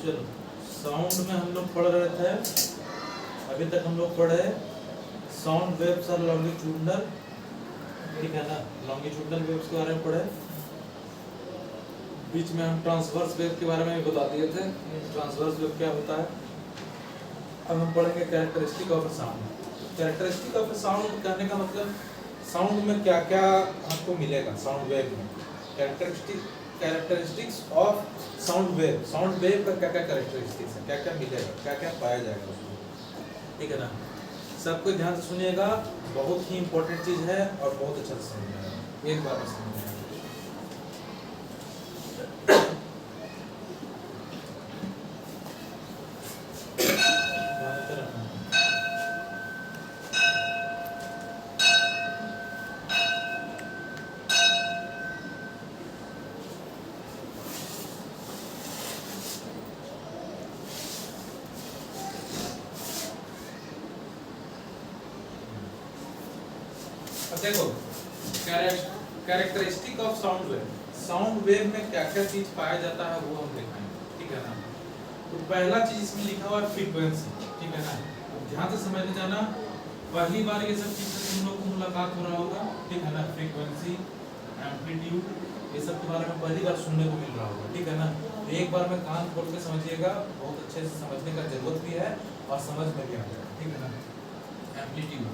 चलो साउंड में हम लोग पढ़ रहे थे, अभी तक हम लोग पढ़े साउंड वेव्स और लॉन्गिट्यूडनल, ठीक है ना, लॉन्गिट्यूडनल वेव्स के बारे में पढ़े। बीच में हम ट्रांसवर्स वेव के बारे में भी बता दिए थे, ट्रांसवर्स वेव क्या होता है। अब हम पढ़ेंगे characteristic of sound. Characteristic of sound कहने का मतलब साउंड में क्या क्या हमको मिलेगा, साउंड वेव में characteristics of sound wave, sound wave का क्या क्या कैरेक्टरिस्टिक्स है, क्या क्या मिलेगा, क्या क्या पाया जाएगा उसमें, ठीक है ना। सबको ध्यान से सुनिएगा, बहुत ही इंपॉर्टेंट चीज है और बहुत अच्छा से समझिएगा, एक बार में समझिएगा। देखो characteristic of sound wave, sound wave में क्या क्या चीज पाया जाता है वो हम दिखाएंगे, ठीक है ना। तो पहला चीज इसमें लिखा हुआ है फ्रीक्वेंसी, ठीक है ना। ध्यान से समझने जाना, पहली बार ये सब चीज से तुम लोग को मुलाकात हो रहा होगा, ठीक है ना। फ्रीक्वेंसी, एम्पलीट्यूड, ये सब के बारे में पहली बार सुनने को मिल रहा होगा, ठीक है ना। तो एक बार में कान खोल के समझिएगा, बहुत अच्छे से समझने का जरूरत भी है और समझ में भी आ जाएगा, ठीक है ना। एम्पलीट्यूड,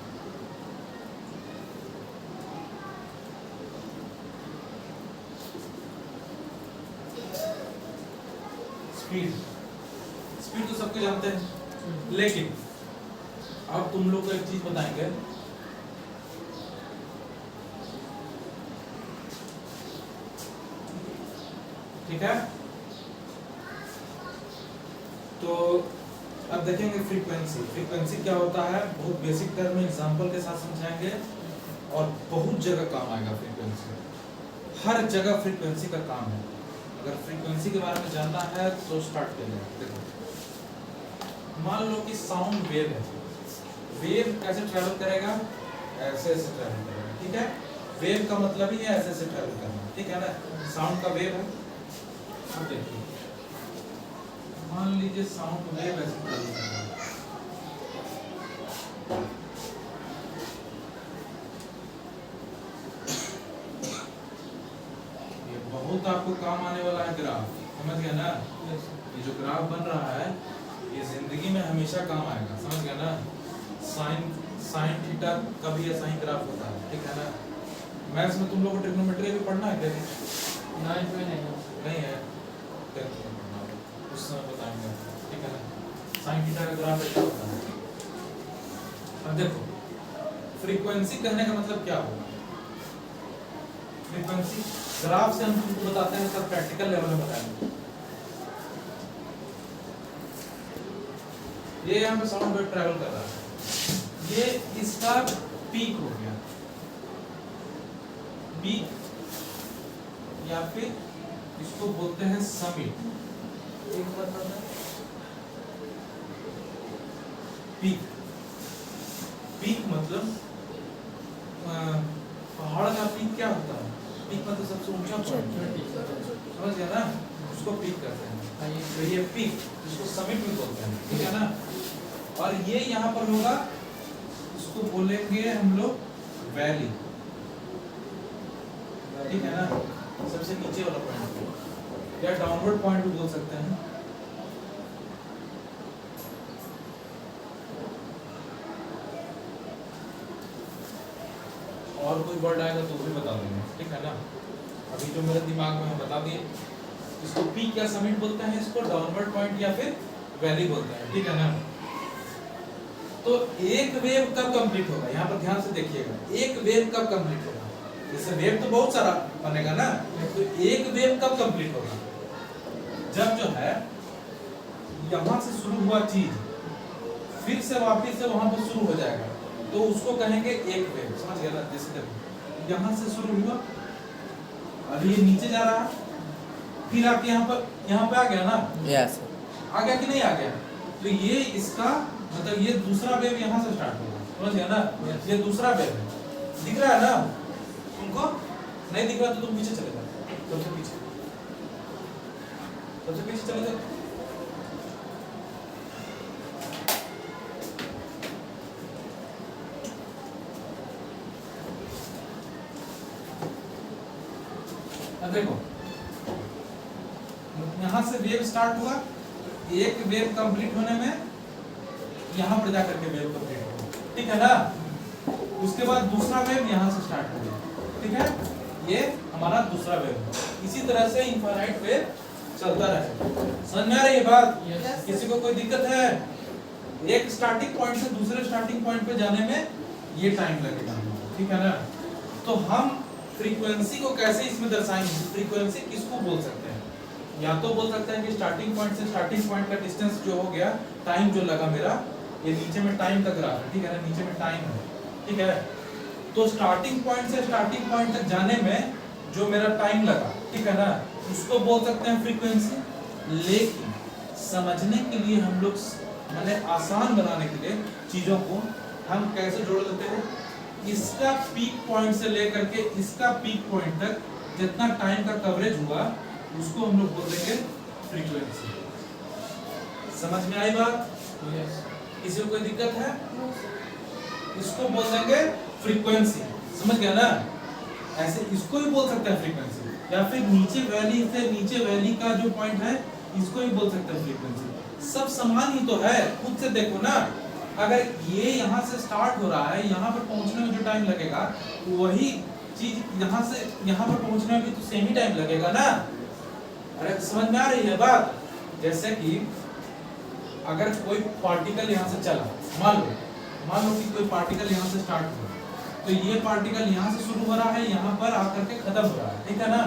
स्पीड, स्पीड तो सबको जानते हैं, लेकिन अब तुम लोग को एक चीज बताएंगे, ठीक है। तो अब देखेंगे फ्रीक्वेंसी, फ्रीक्वेंसी क्या होता है, बहुत बेसिक टर्म में एग्जांपल के साथ समझाएंगे और बहुत जगह काम आएगा फ्रीक्वेंसी, हर जगह फ्रीक्वेंसी का काम है। अगर फ्रीक्वेंसी के बारे में जानना है तो स्टार्ट करें। देखो मान लो कि साउंड वेव है, वेव कैसे ट्रैवल करेगा, ऐसे ऐसे ट्रैवल करेगा, ठीक है। वेव का मतलब ही है ऐसे ऐसे ट्रैवल करना, ठीक है ना। साउंड का वेव है, अब देखिए मान लीजिए साउंड वेव ऐसे ट्रैवल कर रहा है, बहुत आपको काम आने वाला है ग्राफ, समझ गया ना। ये जो ग्राफ बन रहा है ये जिंदगी में हमेशा काम आएगा, समझ गया ना। साइन थीटा का भी ऐसा ही ग्राफ होता है, ठीक है ना। मैथ्स में तुम लोग को ट्रिग्नोमेट्री भी पढ़ना है क्या? नहीं है, उस समय बताएंगे, ठीक है ना। साइन थीटा का ग्राफ ऐसा होता है। अब देखो फ्रीक्वेंसी कहने का मतलब क्या होगा, फ्रीक्वेंसी ग्राफ से हम तुमको बताते हैं, सर प्रैक्टिकल लेवल में बताएंगे। ये यहाँ पे साउंड वेव ट्रैवल कर रहा है, ये इसका पीक हो गया, पीक या फिर इसको बोलते हैं समिट। एक बात पीक, पीक मतलब पहाड़ का पीक क्या होता है, पीक मतलब सबसे ऊंचा पॉइंट, समझ गया ना, उसको पीक कहते हैं। तो ये पीक जिसको समिट भी बोलते हैं, ठीक है ना। और ये यहाँ पर होगा, इसको बोलेंगे हम लोग वैली, ठीक है ना, सबसे नीचे वाला पॉइंट, या डाउनवर्ड पॉइंट भी बोल सकते हैं। और कोई वर्ड आएगा तो भी बता देंगे, ठीक है ना। अभी जो मेरे दिमाग में है बता दिए। इसको पीक या समिट बोलते हैं, इसको डाउनवर्ड पॉइंट या फिर वैली बोलते हैं, ठीक है ना। तो एक वेव कब कंप्लीट होगा, यहाँ पर ध्यान से देखिएगा, एक वेव कब कंप्लीट होगा, जैसे वेव तो बहुत सारा बनेगा ना, तो एक वेव कब कंप्लीट होगा, जब जो है यहाँ से शुरू हुआ चीज फिर से वापस से वहां पर शुरू हो जाएगा, तो उसको कहेंगे एक वेव, समझ गया ना। जैसे यहाँ से शुरू हुआ, अभी ये नीचे जा रहा है, फिर आके यहाँ पे आ गया ना, यस आ गया कि नहीं आ गया, तो ये इसका मतलब ये दूसरा वेव यहाँ से स्टार्ट होगा, समझ गया ना। ये दूसरा वेव है, दिख रहा है ना तुमको, नहीं दिख रहा तो तुम पीछे चले जाओ, सबसे पीछे चले जाओ। अब देखो यहाँ से वेव स्टार्ट हुआ, एक वेव कंप्लीट होने में यहाँ पर जाकर के वेव कंप्लीट होगा, ठीक है ना। उसके बाद दूसरा वेव यहाँ से स्टार्ट हो गया, ठीक है, ये हमारा दूसरा वेव। इसी तरह से इनफाइनाइट वेव चलता रहेगा। समझ में आ रही है बात? किसी को कोई दिक्कत है? एक स्टार्टिंग पॉइंट से दूसरे स्टार्टिंग पॉइंट पे जाने में ये टाइम लगेगा, ठीक है ना। तो हम फ्रीक्वेंसी को कैसे इसमें दर्शाएंगे? फ्रीक्वेंसी किसको बोल सकते हैं? या तो बोल सकते हैं कि स्टार्टिंग पॉइंट से स्टार्टिंग पॉइंट का डिस्टेंस जो हो गया, टाइम जो लगा मेरा, ये नीचे में टाइम का ग्राफ है, ठीक है ना, नीचे में टाइम है, ठीक है। तो स्टार्टिंग पॉइंट से स्टार्टिंग पॉइंट तक जाने में जो मेरा टाइम लगा, ठीक है ना, उसको बोल सकते हैं फ्रीक्वेंसी। लेकिन समझने के लिए हम लोग माने आसान बनाने के लिए चीजों को हम कैसे जोड़ लेते हैं? इसका पीक पॉइंट से लेकर के इसका पीक पॉइंट तक जितना टाइम का कवरेज हुआ उसको हम लोग बोल देंगे फ्रीक्वेंसी। समझ में आई बात? यस। किसी को कोई दिक्कत है? इसको बोल देंगे फ्रीक्वेंसी, समझ गया ना। ऐसे इसको भी बोल सकते हैं फ्रीक्वेंसी, या फिर नीचे वैली से नीचे वैली का जो पॉइंट है इसको भी बोल सकते हैं फ्रीक्वेंसी। सब समान ही तो है, खुद से देखो ना। अगर ये यहाँ से स्टार्ट हो रहा है, यहाँ पर पहुंचने में जो टाइम लगेगा वही चीज यहाँ से यहाँ पर पहुंचने में भी तो सेम ही टाइम लगेगा ना। अरे समझ में आ रही है बात? जैसे कि अगर कोई पार्टिकल यहाँ से चला, मान लो कि कोई पार्टिकल यहाँ से स्टार्ट हुआ, तो ये पार्टिकल यहाँ से शुरू हो रहा है, यहाँ पर आकर के खत्म हो रहा है, ठीक है ना।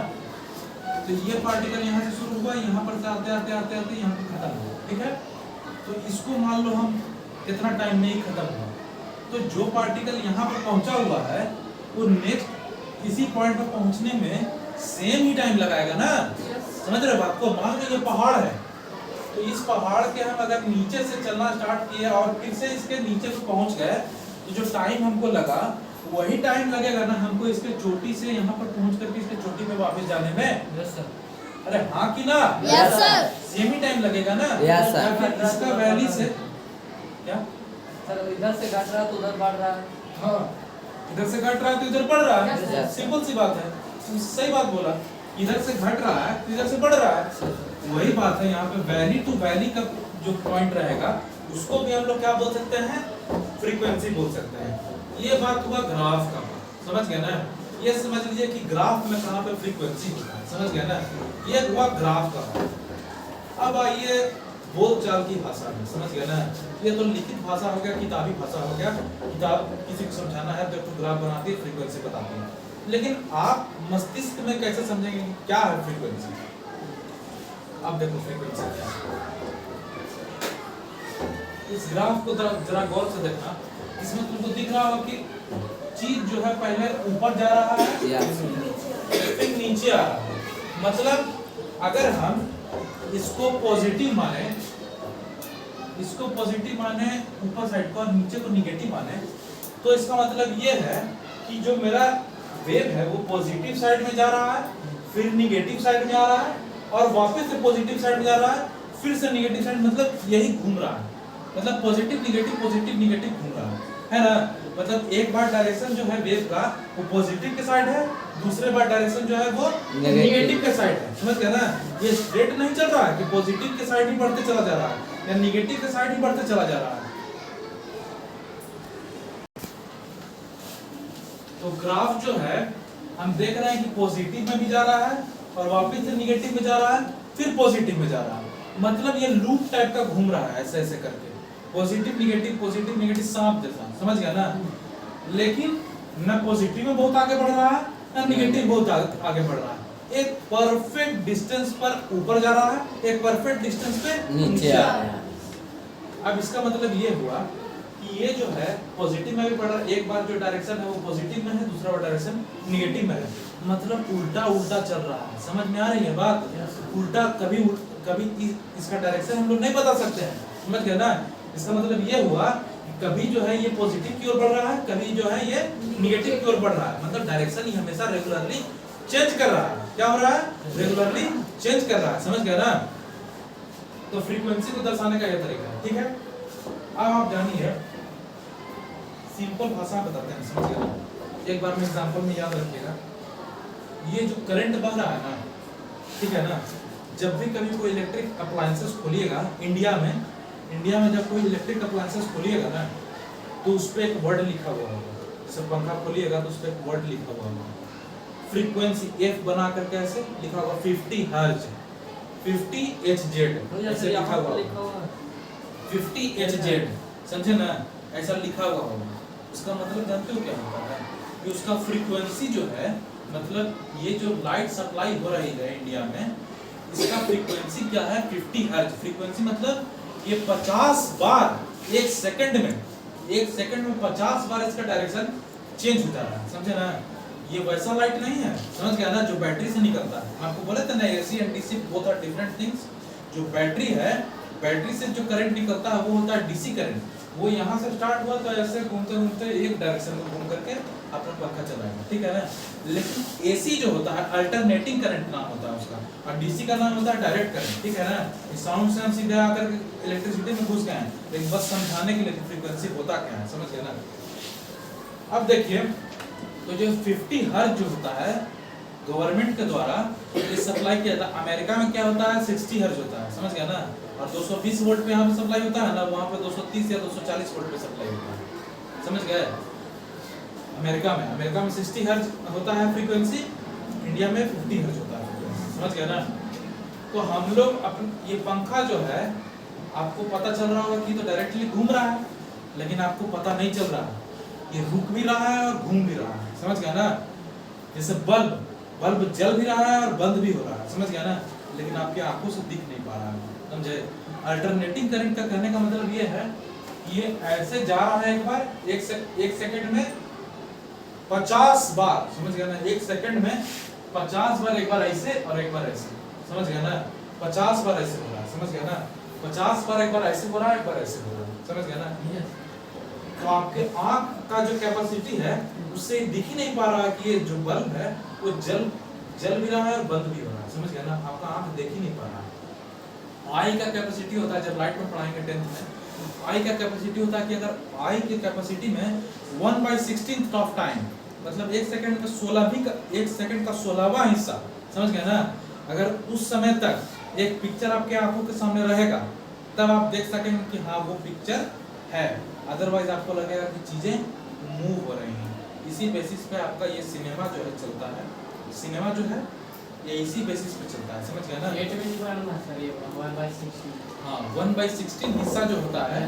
तो ये पार्टिकल यहाँ से शुरू हुआ, यहाँ पर से आते आते आते आते यहाँ पर खत्म हुआ, ठीक है। तो इसको मान लो हम कितना टाइम में ही खत्म हुआ, तो जो पार्टिकल यहाँ पर पहुंचा हुआ है वो नेक्स्ट इसी पॉइंट पर पहुंचने में सेम ही टाइम लगाएगा ना। समझ रहे बात को? मान लो ये पहाड़ है, तो इस पहाड़ के हम अगर नीचे से चलना स्टार्ट किए और फिर से इसके नीचे पे पहुंच गए, तो जो टाइम हमको लगा वही टाइम लगेगा ना हमको इसके चोटी से यहाँ पर पहुंच करके इसके चोटी पे वापस जाने में। Yes sir. अरे हाँ कि ना? Yes sir. सेम ही टाइम लगेगा ना। Yes sir. इसका वैली से क्या सर, इधर से घट रहा तो उधर बढ़ रहा है। हाँ, इधर से घट रहा है तो इधर बढ़ रहा है, सिंपल सी बात है। सही बात बोला, इधर से घट रहा है तो इधर से बढ़ रहा है। वही बात है यहाँ पे वैली टू वैली का जो पॉइंट रहेगा उसको भी हम लोग क्या बोल सकते हैं? फ्रीक्वेंसी बोल सकते हैं। ये बात हुआ ग्राफ का, समझ गया ना। ये समझ लीजिए कि ग्राफ में कहाँ पे फ्रीक्वेंसी होता है, समझ गया ना। ये हुआ ग्राफ का। अब आइए बोलचाल की भाषा में, समझ गया ना। ये तो लिखित भाषा हो गया, किताबी भाषा हो गया। किताब किसी को समझाना है तो ग्राफ बनाती है, फ्रीक्वेंसी बताती है। लेकिन आप मस्तिष्क में कैसे समझेंगे कि क्या है फ्रीक्वेंसी? अब देखो फ्रीक्वेंसी क्या है। इस ग्राफ को जरा गौर से देखना। इसमें तुमको दिख रहा होगा कि चीज जो है पहले ऊपर जा रहा है फिर नीचे आ रहा है। मतलब अगर हम इसको पॉजिटिव माने, इसको पॉजिटिव माने ऊपर साइड को और नीचे को निगेटिव माने, तो इसका मतलब ये है कि जो मेरा वेव है वो पॉजिटिव साइड में जा रहा है, फिर निगेटिव साइड में आ रहा है और वापस से पॉजिटिव साइड में जा रहा है, फिर से निगेटिव साइड, मतलब यही घूम रहा है। मतलब पॉजिटिव निगेटिव घूम रहा है ना। मतलब एक बार डायरेक्शन जो है वेव का वो पॉजिटिव के साइड है, दूसरे बार डायरेक्शन जो है वो निगेटिव के साइड है। समझ गया ना। ये स्ट्रेट नहीं चल रहा है कि पॉजिटिव के साइड ही बढ़ते चला जा रहा है या निगेटिव के साइड ही बढ़ते चला जा रहा है। तो ग्राफ जो है हम देख रहे हैं कि पॉजिटिव में भी जा रहा है और वापस से निगेटिव में जा रहा है, फिर पॉजिटिव में जा रहा है। मतलब ये लूप टाइप का घूम रहा है, ऐसे ऐसे करके पॉजिटिव निगेटिव सांप जैसा, समझ गया ना। लेकिन न पॉजिटिव में बहुत आगे बढ़ रहा है न निगेटिव बहुत आगे बढ़ रहा है। एक परफेक्ट डिस्टेंस पर ऊपर जा रहा है, एक परफेक्ट डिस्टेंस पे नीचे आ रहा है। अब इसका मतलब ये हुआ कि ये जो है पॉजिटिव में भी बढ़ रहा है, एक बार जो डायरेक्शन है वो पॉजिटिव में है, दूसरा बार डायरेक्शन निगेटिव में है। मतलब उल्टा उल्टा चल रहा है। समझ में आ रही है बात? उल्टा कभी इसका डायरेक्शन हम लोग नहीं बता सकते हैं, समझ गए ना। इसका मतलब ये हुआ कि कभी जो है ये पॉजिटिव की ओर बढ़ रहा है, कभी जो है ये निगेटिव की ओर बढ़ रहा है। मतलब डायरेक्शन ही हमेशा रेगुलरली चेंज कर रहा है। क्या हो रहा है? रेगुलरली चेंज कर रहा है। समझ गया ना। तो फ्रीक्वेंसी को दर्शाने का यह तरीका है, ठीक है। अब आप जानिए, सिंपल भाषा बताते हैं, समझ गए ना। एक बार में एग्जांपल में याद रखिएगा। ये जो करंट बह रहा है ना, ठीक है ना, जब भी कभी कोई इलेक्ट्रिक अप्लायंसेस खोलिएगा इंडिया में जब कोई इलेक्ट्रिक अप्लायंसेस खोलिएगा ना, तो उस पर एक वर्ड लिखा हुआ होगा। जैसे पंखा खोलिएगा तो उस पर एक वर्ड लिखा हुआ होगा, फ्रीक्वेंसी एफ बना करके ऐसे लिखा होगा 50 हर्ट्ज, 50 HZ ऐसे लिखा हुआ होगा, 50 HZ, समझे ना, ऐसा लिखा हुआ होगा। इसका मतलब जानते हो क्या होता है कि उसका फ्रीक्वेंसी जो है, मतलब ये जो लाइट सप्लाई हो रही है इंडिया में, इसका फ्रीक्वेंसी क्या है 50 हर्ट्ज। फ्रीक्वेंसी मतलब ये 50 बार एक सेकंड में 50 बार इसका डायरेक्शन चेंज होता है, समझे ना। ये वैसा लाइट नहीं है, समझ गया ना, जो बैटरी से निकलता है। आपको बोले थे ना AC and DC both are different things. जो बैटरी है, बैटरी से जो करंट निकलता है वो होता है डीसी करंट। वो यहाँ से स्टार्ट हुआ तो ऐसे घूमते घूमते एक डायरेक्शन में घूम करके अपना पंखा चलाएगा, ठीक है ना। लेकिन एसी जो होता है अल्टरनेटिंग करंट नाम होता है उसका, और डीसी का नाम होता है डायरेक्ट करंट, ठीक है ना। इस साउंड से हम सीधे आकर इलेक्ट्रिसिटी में घुस गए हैं, लेकिन बस समझाने के लिए फ्रीक्वेंसी होता क्या है, समझ गए ना। अब देखिए, तो जो 50 हर्ट्ज जो होता है गवर्नमेंट के द्वारा ये सप्लाई किया जाता है। अमेरिका में क्या होता है 60 हर्ट्ज होता है, समझ गया ना। और 220 वोल्ट पे यहाँ पे सप्लाई होता है ना, वहाँ पे 230 या 240 वोल्ट पे सप्लाई होता है, समझ गए। अमेरिका में 60 हर्ट्ज होता है फ्रीक्वेंसी, इंडिया में 50 हर्ट्ज होता है फ्रीक्वेंसी, समझ गया ना। तो हम लोग अपन ये पंखा जो है, आपको पता चल रहा होगा कि तो डायरेक्टली घूम रहा है, लेकिन आपको पता नहीं चल रहा है, ये रुक भी रहा है और घूम भी रहा है, समझ गया ना। जैसे बल्ब जल भी रहा है और बंद भी हो रहा है, समझ गया ना, लेकिन आपकी आंखों से दिख नहीं पा रहा है, समझे। अल्टरनेटिंग करंट का कहने का मतलब ये है कि ये ऐसे जा रहा है, एक बार एक सेकंड में 50 बार, समझ गया ना। एक सेकंड में 50 बार, एक बार ऐसे और एक बार ऐसे, समझ गया ना। 50 बार ऐसे हो रहा है, समझ गया ना। 50 बार एक बार ऐसे हो रहा है, एक बार ऐसे हो रहा है, समझ गया ना। तो आपके आंख का जो कैपेसिटी है उससे दिख ही नहीं पा रहा कि ये जो बल्ब है वो जल भी रहा है और बंद भी हो रहा है, समझ गया ना। आपका आंख देख ही नहीं पा रहा। आई का कैपेसिटी होता है, जब लाइट में पढ़ाएंगे 10th में, आई का कैपेसिटी होता है कि अगर आई की कैपेसिटी में 1/16 ऑफ टाइम, मतलब एक सेकंड में 1 सेकंड का 16वां हिस्सा, समझ गया ना। अगर उस समय तक एक पिक्चर आपके आंखों के सामने रहेगा, तब आप देख सकेंगे कि हाँ वो पिक्चर है। अदरवाइज आपको लगेगा कि चीजें मूव हो रही हैं। इसी बेसिस पे आपका ये सिनेमा जो है चलता है, सिनेमा जो है ये इसी बेसिस पे चलता है, समझ गया ना। 1/16 हाँ, 1/16 हिस्सा जो होता है,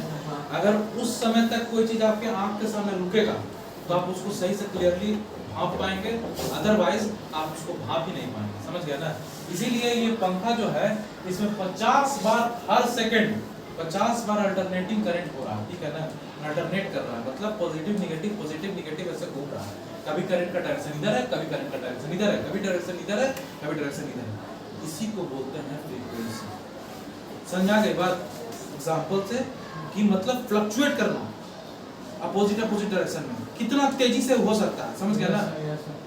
अगर उस समय तक कोई चीज आपके आंख के सामने रुकेगा तो आप उसको सही से क्लियरली भांप पाएंगे, अदरवाइज आप उसको भांप ही नहीं पाएंगे, समझ गया ना। इसीलिए ये पंखा जो है इसमें 50 बार हर सेकंड 50 बार अल्टरनेटिंग करंट हो रहा है, ठीक है ना। अल्टरनेट कर रहा है मतलब पॉजिटिव नेगेटिव ऐसे घूम रहा है। कभी करंट का डायरेक्शन इधर है, कभी करंट का डायरेक्शन इधर है, कभी डायरेक्शन इधर है, कभी डायरेक्शन इधर है। इसी को बोलते हैं फ्रीक्वेंसी। समझ आ गई बात एग्जांपल से कि मतलब फ्लक्चुएट करना अपोजिट डायरेक्शन में कितना तेजी से हो सकता है, समझ गया ना।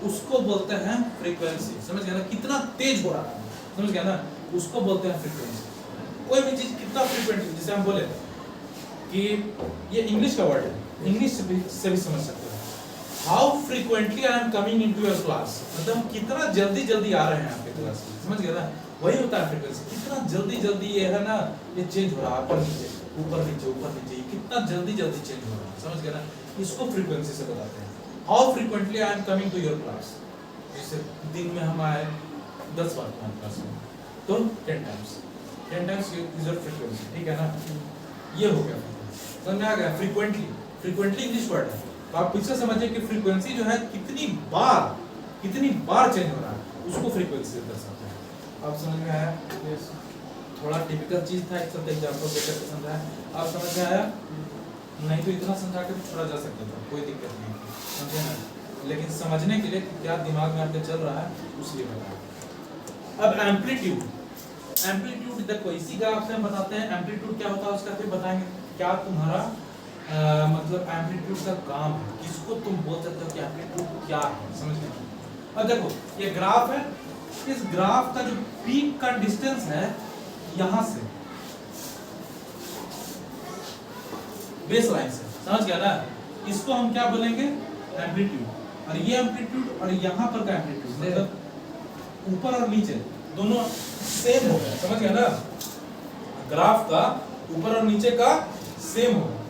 उसको बोलते हैं फ्रीक्वेंसी, समझ गया ना। कितना तेज हो रहा है, समझ गया ना, उसको बोलते हैं फ्रीक्वेंसी। कोई भी चीज कितना फ्रीक्वेंटली, जैसे हम बोले कि ये इंग्लिश का वर्ड है, इंग्लिश से भी समझ सकते हैं। How frequently I am coming into your class, मतलब कितना जल्दी आ रहे हैं आपके क्लास में, समझ गया ना। वही होता है फ्रीक्वेंसी। कितना जल्दी ये है ना, ये चेंज हो रहा है ऊपर नीचे कितना जल्दी चेंज हो रहा है, समझ गया ना। इसको फ्रीक्वेंसी से बताते हैं। How frequently I am coming to your class, जैसे दिन में हम आए 10 बार तुम्हारे क्लास में, तो 10 टाइम्स इज योर फ्रीक्वेंसी, ठीक है ना। ये हो गया, समझ में आ गया। फ्रीक्वेंटली इंग्लिश वर्ड है, तो आप पीछे समझिए कि फ्रीक्वेंसी जो है कितनी बार चेंज हो रहा है, उसको फ्रीक्वेंसी से दर्शाते हैं। आप समझ में आया? यस। थोड़ा टिपिकल चीज था, एक सब एग्जांपल देकर के समझाया। आप समझ में आया? नहीं तो इतना समझा के भी छोड़ा जा सकता था, कोई दिक्कत नहीं, समझे ना। लेकिन समझने के लिए क्या दिमाग में आपके चल रहा है उसलिए बताया। अब एम्पलीट्यूड देखो, इसी का आपसे बताते हैं एम्पलीट्यूड क्या होता है उसका फिर बताएंगे। क्या तुम्हारा मतलब एम्पलीट्यूड का काम है, किसको तुम बोल सकते हो कि एम्पलीट्यूड क्या है, समझ गए। अब देखो ये ग्राफ है, इस ग्राफ का जो पीक का डिस्टेंस है यहां से बेस लाइन से, समझ गया ना। इसको हम क्या बोलेंगे एम्पलीट्यूड। और ये एम्पलीट्यूड और यहां पर का एम्पलीट्यूड मतलब ऊपर और नीचे दोनों सेम हो गया, समझ गया ना? ग्राफ का ऊपर और नीचे का सेम हो गया।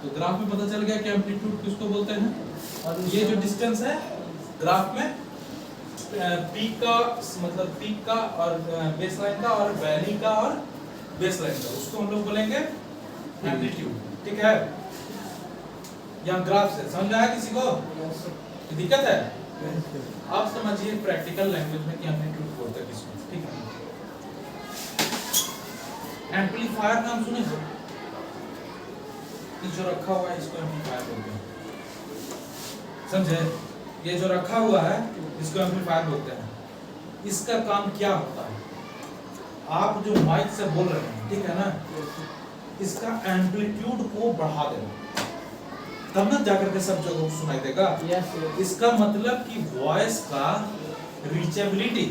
तो ग्राफ में पता चल गया कि एम्पलीट्यूड किसको बोलते हैं। और ये जो डिस्टेंस है ग्राफ में पीक का मतलब पीक का और बेस लाइन का और वैली का और बेस लाइन का, उसको हम लोग बोलेंगे एम्पलीट्यूड। ठीक है, यहाँ ग्राफ से समझ में आया किसी को? दिक्कत है? आप समझिए प्रैक्टिकल लैंग्वेज में कि एम्पलीट्यूड बोलते हैं किसको। ठीक है, एम्पलीफायर नाम सुने हो? जो रखा हुआ है इसको एम्पलीफायर बोलते हैं, समझे? ये जो रखा हुआ है इसको एम्पलीफायर बोलते हैं। इसका काम क्या होता है? आप जो माइक से बोल रहे हैं, ठीक है ना, इसका एम्पलीट्यूड को बढ़ा देना, तब ना जाकर के सब जगह सुनाई देगा। इसका मतलब कि वॉइस का रीचेबिलिटी,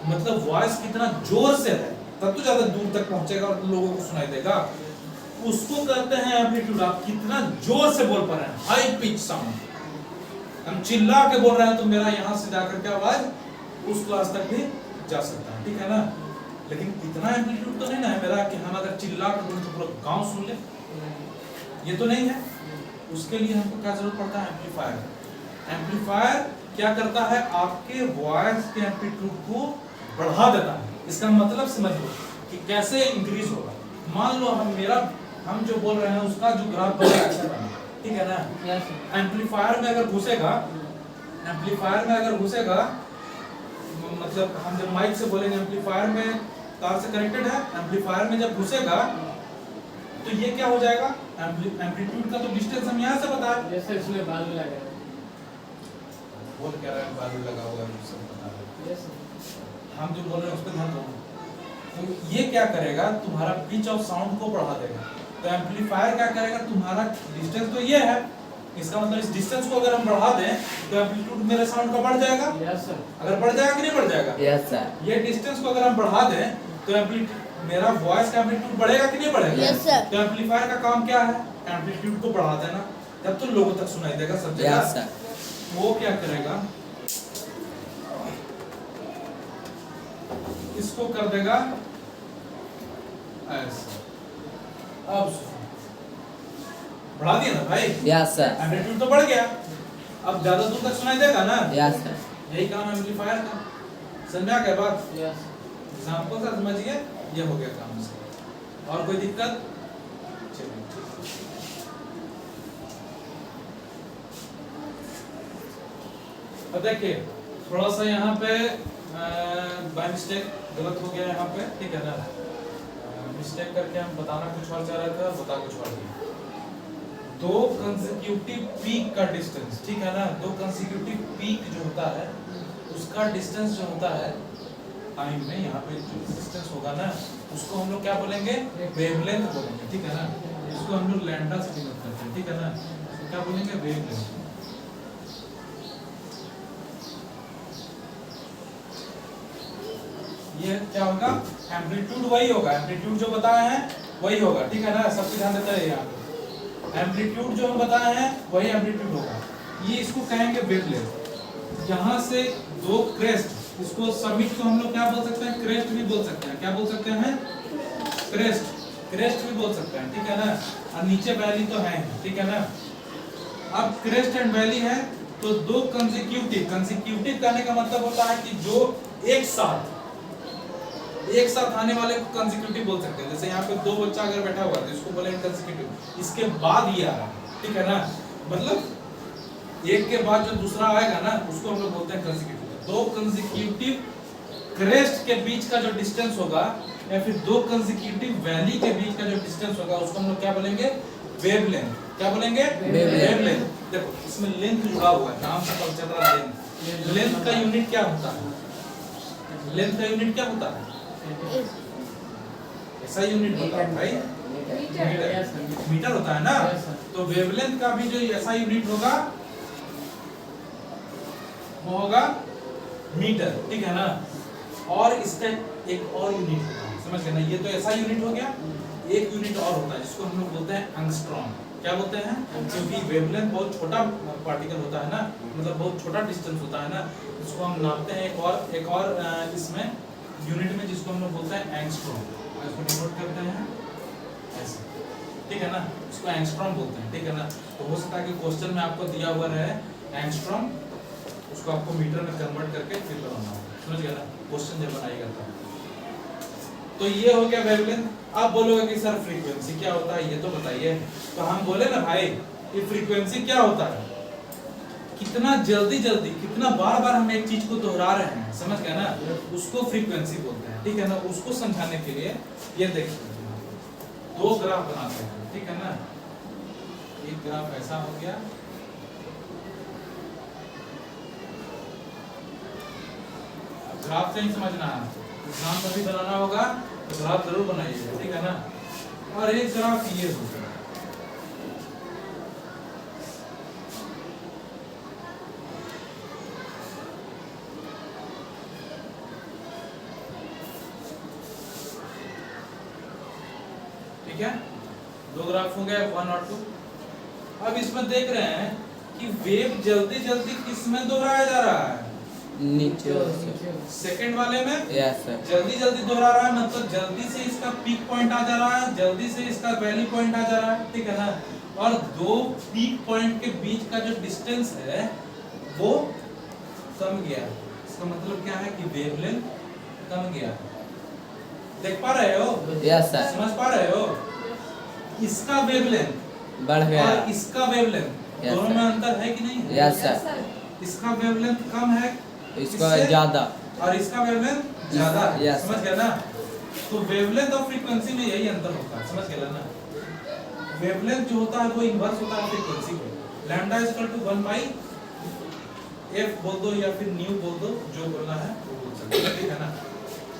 मतलब वॉइस कितना जोर से है तब तो ज्यादा दूर तक पहुंचेगा और लोगों को सुनाई देगा, उसको कहते हैं एम्पलीट्यूड। आप कितना जोर से बोल पा रहे हैं, हाई पिच साउंड। हम चिल्ला के बोल रहे हैं तो मेरा यहाँ से जाकर के आवाज उस क्लास तक भी जा सकता है, ठीक है ना? लेकिन इतना एम्पलीट्यूड तो नहीं ना है मेरा कि हम अगर चिल्ला के बोले तो पूरा गांव सुन ले, ये तो नहीं है। उसके लिए हमको क्या जरूरत पड़ता है? एम्पलीफायर। एम्पलीफायर क्या करता है? आपके वॉइस के एम्पलीट्यूड को बढ़ा देता है। इसका मतलब समझो कि कैसे इंक्रीज होगा। मान लो हम जो बोल रहे हैं उसका जो ग्राफ बनेगा, ठीक है ना? एम्पलीफायर में अगर घुसेगा, एम्पलीफायर में अगर घुसेगा, मतलब हम जब माइक से बोलेंगे एम्पलीफायर में तार से कनेक्टेड है, एम्पलीफायर में जब घुसेगा तो ये क्या हो जाएगा? एम्पलीट्यूड का तो डिस्टेंस हम यहाँ से बता रहे हैं। जैसे इसमें बालू लगा है, बोल क्या रहा है? बालू लगा हुआ है, सब बता रहे हैं। हम जो बोल रहे हैं उस पर ध्यान दो। तो ये क्या करेगा? तुम्हारा पिच ऑफ साउंड को बढ़ा देगा। तो एम्पलीफायर क्या करेगा? तुम्हारा डिस्टेंस तो ये है, इसका मतलब इस डिस्टेंस को अगर हम बढ़ा दें तो एम्पलीट्यूड मेरे साउंड का बढ़ जाएगा। Yes sir. अगर बढ़ जाएगा कि नहीं बढ़ जाएगा? Yes sir. ये डिस्टेंस को अगर हम बढ़ा दें तो मेरा वॉइस का एम्पलीट्यूड बढ़ेगा कि नहीं बढ़ेगा? Yes sir. तो एम्पलीफायर का काम क्या है? एम्पलीट्यूड को बढ़ा देना, तब तो लोगों तक सुनाई देगा सब जगह। Yes sir. वो क्या करेगा? इसको कर देगा ऐसे। अब बढ़ा दिया ना भाई? Yes sir. एम्पलीट्यूड तो बढ़ गया, अब ज्यादा दूर तक सुनाई देगा ना? Yes sir. यही काम एम्पलीफायर का। समझ में आ गया बात? यस। एग्जांपल से समझिए, ये हो गया काम से। और कोई दिक्कत? चलिए अब देखिए, थोड़ा सा यहाँ पे बाय मिस्टेक गलत हो गया यहाँ पे, ठीक है ना? मिस्टेक करके हम बताना कुछ और चाह रहे थे और बता कुछ और दिया। दो कंसेक्यूटिव पीक का डिस्टेंस, ठीक है ना? दो कंसेक्यूटिव पीक जो होता है उसका डिस्टेंस जो होता है टाइम में, यहाँ पे जो डिस्टेंस होगा ना उसको हम लोग क्या बोलेंगे? वेवलेंथ बोलेंगे, ठीक है ना? इसको हम लोग लैम्डा से डिनोट करते हैं, ठीक है ना? तो क्या बोलेंगे? वेवलेंथ। ये क्या होगा? एम्पलीट्यूड वही होगा, एम्पलीट्यूड जो बताए हैं वही होगा, ठीक है ना? सबको ध्यान देते रहिए यहाँ पे। एम्पलीट्यूड जो हम बताए हैं वही एम्पलीट्यूड होगा। ये इसको कहेंगे वेवलेंथ। यहाँ से दो क्रेस्ट, इसको समिट को हम लोग क्या बोल सकते हैं? क्रेस्ट भी बोल सकते हैं। क्या बोल सकते हैं? क्रेस्ट। क्रेस्ट भी बोल सकते हैं, ठीक है ना? और नीचे वैली तो है, ठीक है ना? अब क्रेस्ट एंड वैली है तो दो कंसेक्यूटिव, कंसेक्यूटिव कहने का मतलब होता है कि जो एक साथ आने वाले को कंसेक्यूटिव बोल सकते हैं। जैसे यहाँ पे दो बच्चा अगर बैठा हुआ है तो इसको बोलेंगे कंसेक्यूटिव। इसके बाद ये आ रहा है, ठीक है ना? मतलब एक के बाद जो दूसरा आएगा ना उसको हम लोग बोलते हैं कंसेक्यूटिव। दो कंसेक्यूटिव क्रेस्ट के बीच का जो डिस्टेंस होगा या फिर दो कंसेक्यूटिव वैली के बीच का जो डिस्टेंस होगा उसको हम लोग क्या बोलेंगे? वेवलेंथ। क्या बोलेंगे? वेवलेंथ। देखो इसमें लेंथ जुड़ा हुआ है, नाम से पता चल रहा है लेंथ। लेंथ का यूनिट क्या होता है? लेंथ का यूनिट क्या होता है? ऐसा यूनिट होता है भाई, मीटर होता है ना? तो वेवलेंथ का भी जो ऐसा यूनिट होगा वो होगा मीटर, ठीक है ना? और इसका एक और यूनिट होगा, समझ गए ना? ये तो ऐसा यूनिट हो गया, एक यूनिट और होता है जिसको हम लोग बोलते हैं एंगस्ट्रॉम। क्या बोलते हैं? क्योंकि वेवलेंथ बहुत छोटा पार्टिकल होता है ना, मतलब बहुत छोटा डिस्टेंस होता है ना, उसको हम नापते हैं एक और इसमें यूनिट में, जिसको हम लोग बोलते हैं एंगस्ट्रॉम। इसको डिनोट करते हैं ऐसे, ठीक है ना, इसको एंगस्ट्रॉम बोलते हैं, ठीक है ना। तो हो सकता है कि क्वेश्चन में आपको दिया हुआ रहे एंगस्ट्रॉम, उसको आपको मीटर में कन्वर्ट करके फिर बनाना होगा, समझ गया ना, क्वेश्चन जब बनाएगा तब। तो ये हो गया वेवलेंथ। आप बोलोगे कि सर फ्रीक्वेंसी क्या होता है ये तो बताइए। तो हम बोले ना भाई ये फ्रीक्वेंसी क्या होता है, कितना जल्दी जल्दी कितना बार बार हम एक चीज को दोहरा रहे हैं, समझ गए ना, उसको फ्रीक्वेंसी बोलते हैं, ठीक है ना। उसको समझाने के लिए ये देखिए दो ग्राफ बनाते हैं, ठीक है ना। एक ग्राफ ऐसा हो गया, ग्राफ से ही समझना है, एग्जाम में भी बनाना होगा तो ग्राफ जरूर बनाइएगा, ठीक है ना। और एक ग्राफ ये हो गया, ठीक है, दो ग्राफ हो गए 1 और 2। अब इसमें देख रहे हैं कि वेव जल्दी जल्दी किस में दोहराया जा रहा है, नीचे सेकंड वाले में यस सर, जल्दी जल्दी दोहरा रहा है, मतलब जल्दी से इसका पीक पॉइंट आ जा रहा है, जल्दी से इसका वैली पॉइंट आ जा रहा है, ठीक है ना। और दो पीक पॉइंट के बीच का जो डिस्टेंस है वो कम गया, इसका मतलब क्या है कि वेवलेंथ कम गया। देख पा रहे हो? यस सर, समझ पा रहे हो? इसका वेवलेंथ बढ़ गया, और इसका वेवलेंथ Yes, दोनों sir. में अंतर है कि नहीं? यस सर, इसका वेवलेंथ कम है इसका इससे, ज्यादा, और इसका वेवलेंथ ज्यादा है, Yes, समझ sir. गया ना। तो वेवलेंथ और फ्रीक्वेंसी में यही अंतर होता है, समझ गया ना। वेवलेंथ जो होता है वो इनवर्स होता है फ्रीक्वेंसी का। Lambda is equal to 1 by f बोल दो या फिर न्यू बोल दो, जो बोलना है वो बोल सकते हो, ठीक है ना।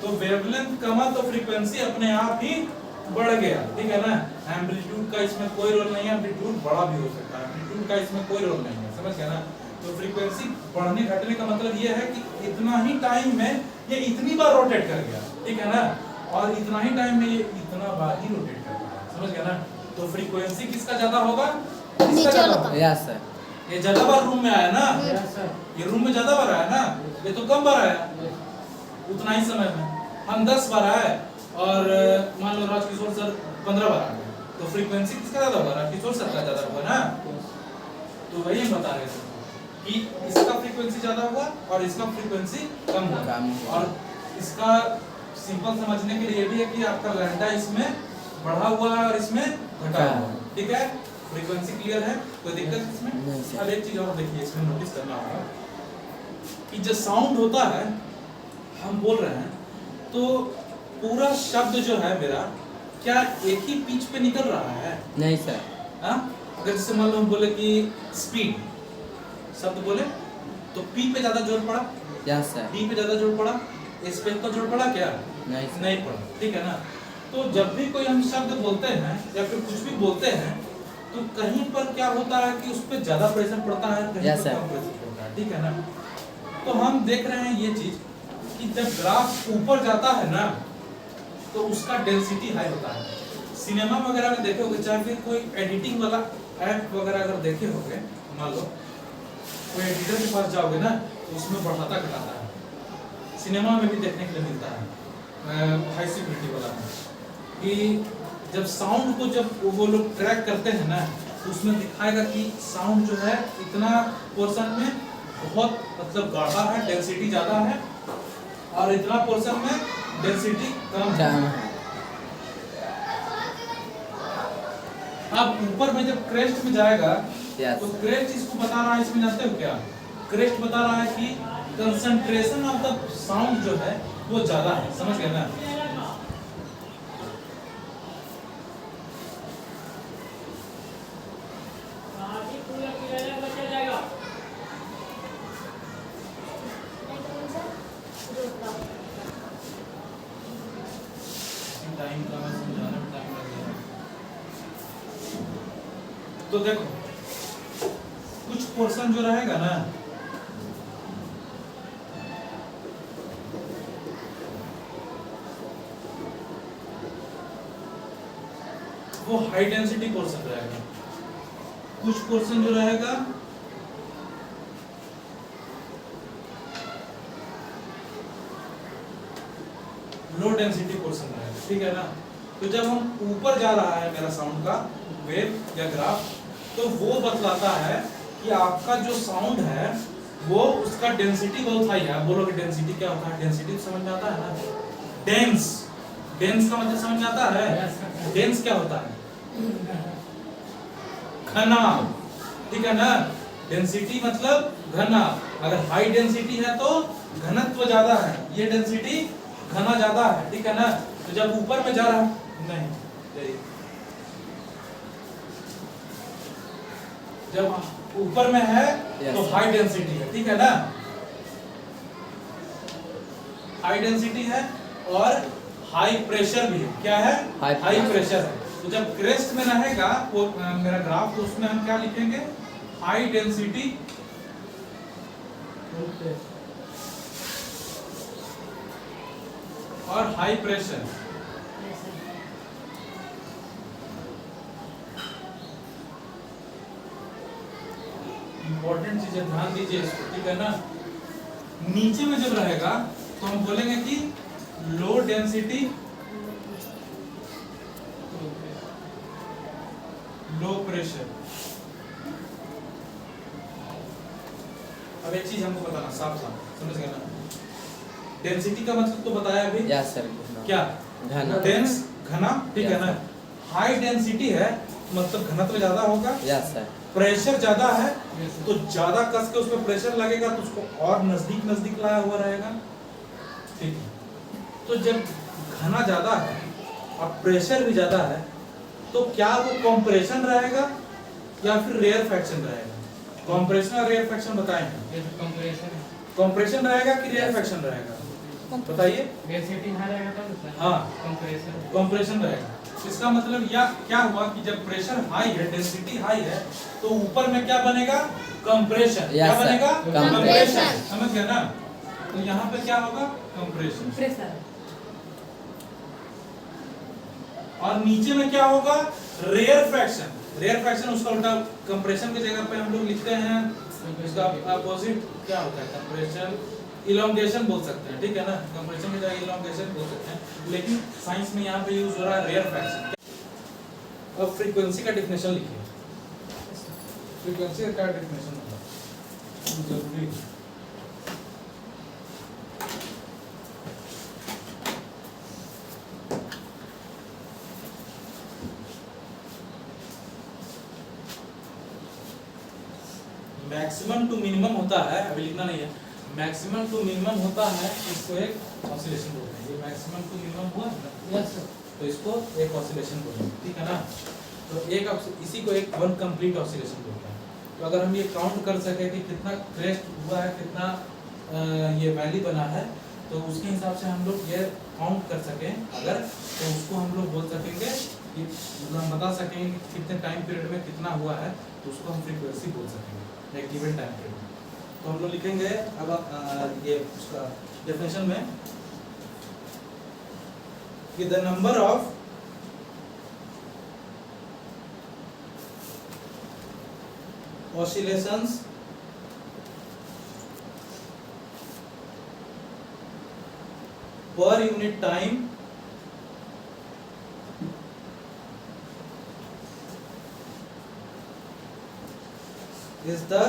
तो वेवलेंथ कमा तो फ्रीक्वेंसी अपने आप ही बढ़ गया, ठीक है ना। एम्पलीट्यूड का इसमें कोई रोल नहीं है, एम्पलीट्यूड बड़ा भी हो सकता है, एम्पलीट्यूड का इसमें कोई रोल नहीं है, समझ गया ना। तो फ्रीक्वेंसी बढ़ने घटने का मतलब ये है कि इतना ही टाइम में ये इतनी बार रोटेट कर गया, ठीक है ना, और इतना ही टाइम में ये इतना बार ही रोटेट कर गया, समझ गया ना। तो फ्रीक्वेंसी किसका ज्यादा होगा? किसका ज्यादा होगा? यस सर, ये ज्यादा बार रूम में आया ना, यस सर, ये रूम में ज्यादा बार आया ना, ये तो कम बार आया उतना ही समय में। हम 10 बार आए और मान लो राजकिशोर सर 15 बार आ गए, तो फ्रीक्वेंसी किसका ज्यादा होगा? राजकिशोर सर का ज्यादा होगा ना। तो वही हम बता रहे थे कि इसका फ्रीक्वेंसी ज्यादा होगा और इसका फ्रीक्वेंसी कम होगा। कम होगा। और इसका सिंपल समझने के लिए ये भी है कि आपका लैम्डा इसमें बढ़ा हुआ है और इसमें घटा हुआ है, ठीक है। फ्रीक्वेंसी क्लियर है, कोई दिक्कत नहीं इसमें? सर। अब एक चीज और देखिए, इसमें नोटिस करना होगा कि जो साउंड होता है हम बोल रहे हैं, तो पूरा शब्द जो है मेरा क्या एक ही पिच पे निकल रहा है? नहीं सर, हाँ, अगर जैसे मान लो हम बोले कि स्पीड शब्द बोले तो पी पे ज्यादा जोर पड़ा, यस सर, डी पे ज्यादा जोर पड़ा, इस पे तो जोर पड़ा क्या? नहीं सर, नहीं पड़ा, ठीक है ना। तो जब भी कोई हम शब्द बोलते हैं या फिर कुछ भी बोलते हैं तो कहीं पर क्या होता है कि उस पर ज्यादा प्रेशर पड़ता है, कहीं Yes, पर sir. कम प्रेशर पड़ता है, ठीक है ना। तो हम देख रहे हैं ये चीज कि जब ग्राफ ऊपर जाता है ना तो उसका डेंसिटी हाई होता है। सिनेमा वगैरह में देखे होगे, चाहे फिर कोई एडिटिंग वाला ऐप वगैरह अगर देखे होगे, मान लो कोई एडिटर के पास जाओगे ना तो उसमें बढ़ाता घटाता है, सिनेमा में भी देखने के लिए मिलता है हाई सिक्योरिटी वाला में, कि जब साउंड को जब वो लोग ट्रैक करते हैं ना तो उसमें दिखाएगा कि साउंड जो है इतना पोर्शन में बहुत मतलब गाढ़ा है, डेंसिटी ज्यादा है, और इतना पोर्शन में डेंसिटी कम है। कम है, अब ऊपर में जब क्रेस्ट में जाएगा Yes. तो क्रेस्ट इसको बता रहा है, इसमें जानते हो क्या? क्रेस्ट बता रहा है कि कंसंट्रेशन ऑफ द साउंड जो है वो ज्यादा है, समझ गए ना। टाइम का मैं समझाने में टाइम लगेगा। तो देखो कुछ पोर्शन जो रहेगा ना वो हाई डेंसिटी पोर्शन रहेगा, कुछ पोर्शन जो रहेगा लो डेंसिटी पोर्शन रहेगा, ठीक है ना। तो जब हम ऊपर जा रहा है मेरा साउंड का वेव या ग्राफ, तो वो बतलाता है कि आपका जो साउंड है वो उसका डेंसिटी बहुत हाई है। आप बोलोगे डेंसिटी क्या होता है? डेंसिटी समझ में आता है ना, डेंस, डेंस का मतलब समझ में आता है। डेंस क्या होता है? घना, ठीक है ना। डेंसिटी मतलब घना, अगर हाई डेंसिटी है तो घनत्व ज्यादा है, ये डेंसिटी घना ज्यादा है, ठीक है ना। तो जब ऊपर में जा रहा है, नहीं, जब ऊपर में है तो हाई डेंसिटी है, ठीक है ना, हाई डेंसिटी है और हाई प्रेशर भी है। क्या है? हाई प्रेशर है। तो जब क्रेस्ट में रहेगा वो मेरा ग्राफ, तो उसमें हम क्या लिखेंगे? हाई डेंसिटी और हाई प्रेशर। इंपॉर्टेंट चीज है, ध्यान दीजिए इसको, ठीक है ना। नीचे में जब रहेगा तो हम बोलेंगे कि लो डेंसिटी लो प्रेशर। अब एक चीज हमको बताना, साफ साफ समझ गए ना। डेंसिटी का मतलब तो बताया अभी। Yes sir. क्या? घना। डेंस, घना, ठीक है ना। हाई डेंसिटी है मतलब घनत्व ज्यादा होगा। Yes sir. प्रेशर ज्यादा है तो ज्यादा कस के उसमें प्रेशर लगेगा तो उसको और नजदीक नजदीक लाया हुआ रहेगा, ठीक है। तो जब घना ज्यादा है और प्रेशर भी ज्यादा है तो क्या वो कंप्रेशन रहेगा या फिर रेयरफैक्शन रहेगा? कंप्रेशन और रेयरफैक्शन बताएंगे। कंप्रेशन रहेगा कि रेयरफैक्शन रहेगा? बताइए। डेंसिटी हाई रहेगा तब हाँ, कंप्रेशन रहेगा। इसका मतलब या क्या हुआ कि जब प्रेशर हाई है, डेंसिटी हाई है, तो ऊपर में क्या बनेगा? कंप्रेशन। क्या बनेगा? कंप्रेशन। समझ गए ना। तो यहाँ पे क्या होगा? कंप्रेशन। और नीचे में क्या होगा? रेयरफैक्शन। रेयरफैक्शन उसका उल्टा, कंप्रेशन की जगह पे हम लोग लिखते हैं इसका अपोजिट क्या होता है? कंप्रेशन, इलोंगेशन बोल सकते हैं, ठीक है ना। कंप्रेशन की जगह इलोंगेशन बोल सकते हैं, लेकिन साइंस में यहाँ पे यूज हो रहा है रेयरफैक्शन। अब फ्रीक्वेंसी का डेफिनेशन लिखिए। फ्रीक्वेंसी का डेफिनेशन होगा जरूरी है। मैक्सिमम टू मिनिमम होता है, अभी लिखना नहीं है। मैक्सिमम टू मिनिमम होता है, इसको एक ऑसिलेशन बोलते हैं। ये मैक्सिमम टू मिनिमम हुआ है ना, यस सर। तो इसको एक ऑसिलेशन बोलते हैं, ठीक है ना। तो एक इसी को एक वन कंप्लीट ऑसिलेशन बोलते हैं। तो अगर हम ये काउंट कर सके कि कितना क्रेस्ट हुआ है, कितना ये वैली बना है, तो उसके हिसाब से हम लोग ये काउंट कर सकें अगर, तो उसको हम लोग बोल सकेंगे कि मतलब हम बता सकेंगे कि कितने टाइम पीरियड में कितना हुआ है, तो उसको हम फ्रीक्वेंसी बोल सकेंगे एक गिवन टाइम पीरियड में। तो हम लोग लिखेंगे अब ये उसका डेफिनेशन में कि the number of oscillations per unit time is the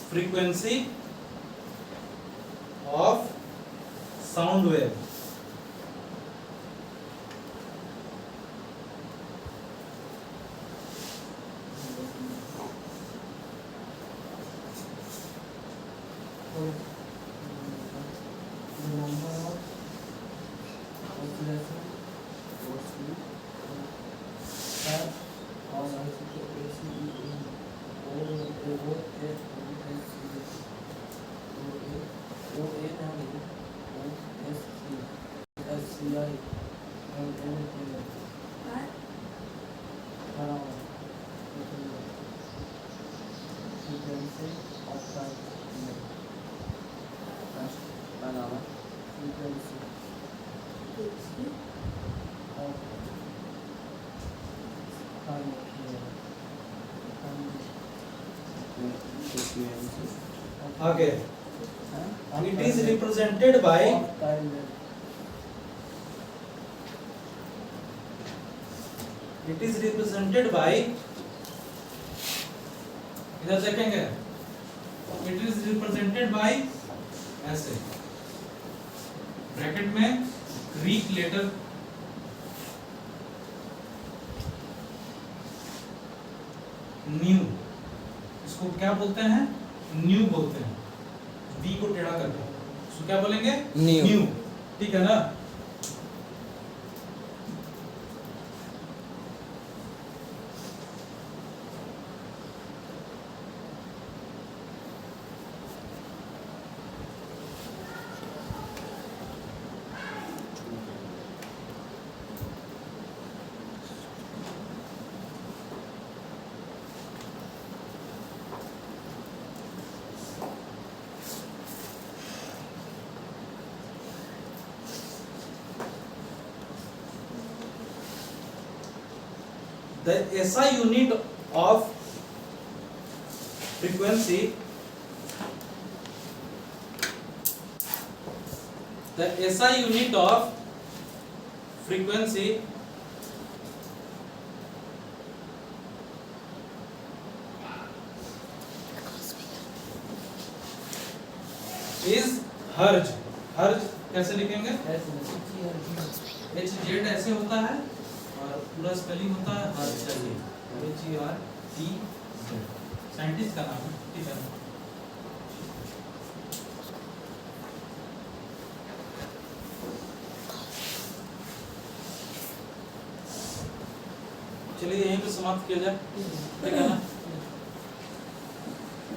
frequency of sound wave. क्या नाम है? आगे it is represented by इधर देखेंगे it is represented by ऐसे ब्रैकेट में ग्रीक लेटर न्यू, इसको क्या बोलते हैं? न्यू बोलते हैं, वी को टेढ़ा करके इसको क्या बोलेंगे? न्यू। ठीक है ना? The SI unit of frequency, the SI unit of frequency is hertz. hertz कैसे लिखेंगे? HZ ऐसे होता है और पूरा स्पेलिंग होता है हर्ट्ज का, ये HERTZ, साइंटिस्ट का नाम है। ठीक है, चलिए यहीं पे समाप्त किया जाए। ठीक है ना?